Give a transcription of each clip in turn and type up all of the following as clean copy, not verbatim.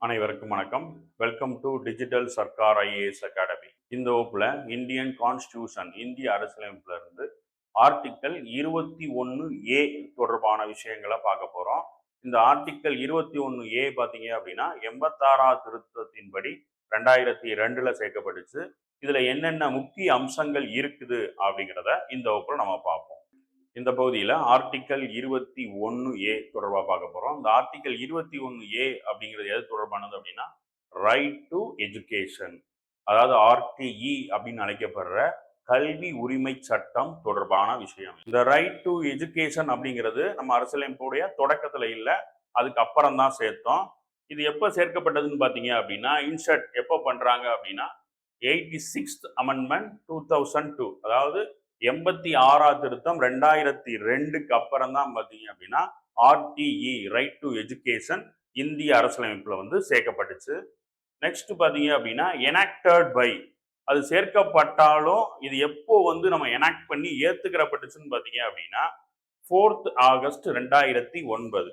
அனைவருக்கும் வணக்கம். Welcome to digital Sarkar IAS academy. இந்த வகுப்புல இந்தியன் கான்ஸ்டியூஷன் இந்திய அரசியலமைப்புல இருந்து ஆர்டிக்கல் 21A தொடர்பான விஷயங்களை பார்க்க போறோம். இந்த ஆர்டிக்கல் 21A பார்த்தீங்க அப்படின்னா 86ஆம் திருத்தத்தின்படி 2002ல சேர்க்கப்பட்டுச்சு. இதுல என்னென்ன முக்கிய அம்சங்கள் இருக்குது அப்படிங்கிறத இந்த வகுப்புல நம்ம பார்ப்போம். இந்த பகுதியில் ஆர்டிக்கல் 21A தொடர்பாக பார்க்க போகிறோம். இந்த ஆர்டிக்கல் 21A அப்படிங்கிறது எது தொடர்பானது அப்படின்னா ரைட் டு எஜுகேஷன், அதாவது ஆர்டிஇ அப்படின்னு அழைக்கப்படுற கல்வி உரிமை சட்டம் தொடர்பான விஷயம். இந்த ரைட் டு எஜுகேஷன் அப்படிங்கிறது நம்ம அரசியலமைப்புடைய தொடக்கத்தில் இல்லை, அதுக்கு அப்புறம் தான் சேர்த்தோம். இது எப்போ சேர்க்கப்பட்டதுன்னு பார்த்தீங்க அப்படின்னா இன்சர்ட் எப்போ பண்ணுறாங்க அப்படின்னா 86th அமெண்ட்மெண்ட் 2002, அதாவது 86ஆம் திருத்தம் 2002க்கு அப்புறம் தான் பார்த்தீங்க அப்படின்னா ஆர்டிஇ ரைட் டு எஜுகேஷன் இந்திய அரசியலமைப்புல வந்து சேர்க்கப்பட்டுச்சு. நெக்ஸ்ட் பார்த்தீங்க அப்படின்னா எனாக்டட் பை, அது சேர்க்கப்பட்டாலும் இது எப்போ வந்து நம்ம எனாக்ட் பண்ணி ஏத்துக்கிறப்பட்டுச்சுன்னு பார்த்தீங்க அப்படின்னா 4th ஆகஸ்ட் 2009.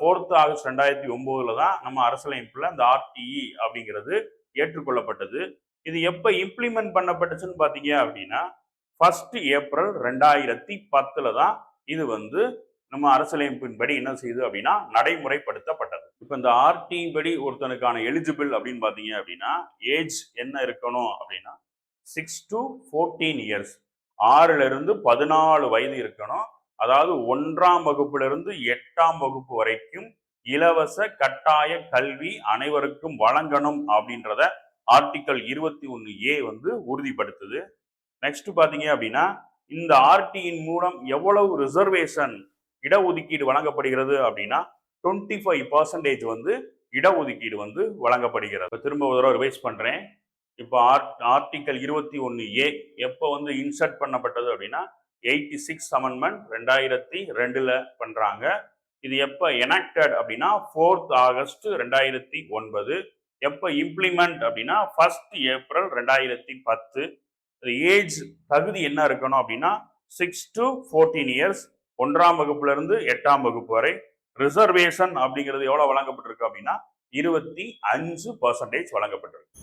4th ஆகஸ்ட் 2009 தான் நம்ம அரசியலமைப்புல இந்த ஆர்டிஇ அப்படிங்கிறது ஏற்றுக்கொள்ளப்பட்டது. இது எப்போ இம்ப்ளிமெண்ட் பண்ணப்பட்டுச்சுன்னு பார்த்தீங்க அப்படின்னா 1st ஏப்ரல் 2010 தான் இது வந்து நம்ம அரசியலமைப்பின்படி என்ன செய்யுது அப்படின்னா நடைமுறைப்படுத்தப்பட்டது. இப்போ இந்த ஆர்டி படி ஒருத்தனுக்கான எலிஜிபிள் அப்படின்னு பார்த்தீங்க அப்படின்னா ஏஜ் என்ன இருக்கணும் அப்படின்னா 6 to 14 இயர்ஸ், 6ல இருந்து 14 வயது இருக்கணும். அதாவது 1ஆம் வகுப்புல இருந்து 8ஆம் வகுப்பு வரைக்கும் இலவச கட்டாய கல்வி அனைவருக்கும் வழங்கணும் அப்படின்றத ஆர்டிக்கல் 21A வந்து உறுதிப்படுத்துது. நெக்ஸ்ட் பாத்தீங்க அப்படின்னா இந்த ஆர்டியின் மூலம் எவ்வளவு ரிசர்வேஷன் இடஒதுக்கீடு வழங்கப்படுகிறது அப்படின்னா 25% வந்து இடஒதுக்கீடு வந்து வழங்கப்படுகிறது. திரும்ப ஒரு தடவை ரிவைஸ் பண்றேன். இப்போ ஆர்டிக்கல் 21A எப்போ வந்து இன்சர்ட் பண்ணப்பட்டது அப்படின்னா 86 அமெண்ட்மெண்ட் 2002ல பண்றாங்க. இது எப்போ எனாக்டட் அப்படின்னா 4th ஆகஸ்ட் 2009. எப்போ இம்ப்ளிமெண்ட் அப்படின்னா 1st ஏப்ரல் 2010. ஏஜ் தகுதி என்ன இருக்கணும் அப்படின்னா 6 to 14 இயர்ஸ், 1ஆம் வகுப்புல இருந்து 8ஆம் வகுப்பு வரை. ரிசர்வேஷன் அப்படிங்கிறது எவ்வளவு வழங்கப்பட்டிருக்கு அப்படின்னா 25% வழங்கப்பட்டிருக்கு.